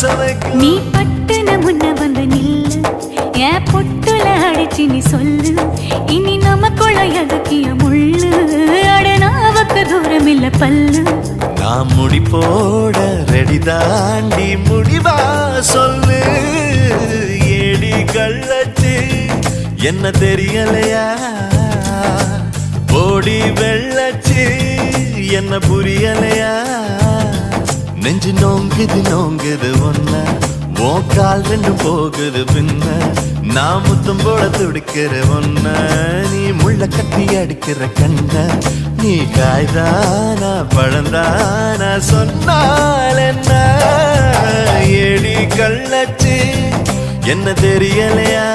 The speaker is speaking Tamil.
நீ பட்டுன முன்ன வந்து நில்லு என் பொட்டுல அடிச்சு நீ சொல்லு இனி நமக்குள்ள எதுக்கிய முள்ளு அடனாவுக்கு தூரம் இல்ல பல்லு நான் முடி போட ரெடி தாண்டி முடிவா சொல்லு ஏடி கள்ளச்சு என்ன தெரியலையா ஓடி வெள்ளச்சு என்ன புரியலையா நெஞ்சு நோங்குது ஒன்ன உன் கால் ரெண்டு போகுது பின்ன நான் முத்தம் போட துடிக்கிற ஒன்ன நீ முள்ள கட்டி அடிக்கிற கண்ண நீ காய்தானா பழந்தானா சொன்னால் என்ன ஏடி கள்ளச்சு என்ன தெரியலையா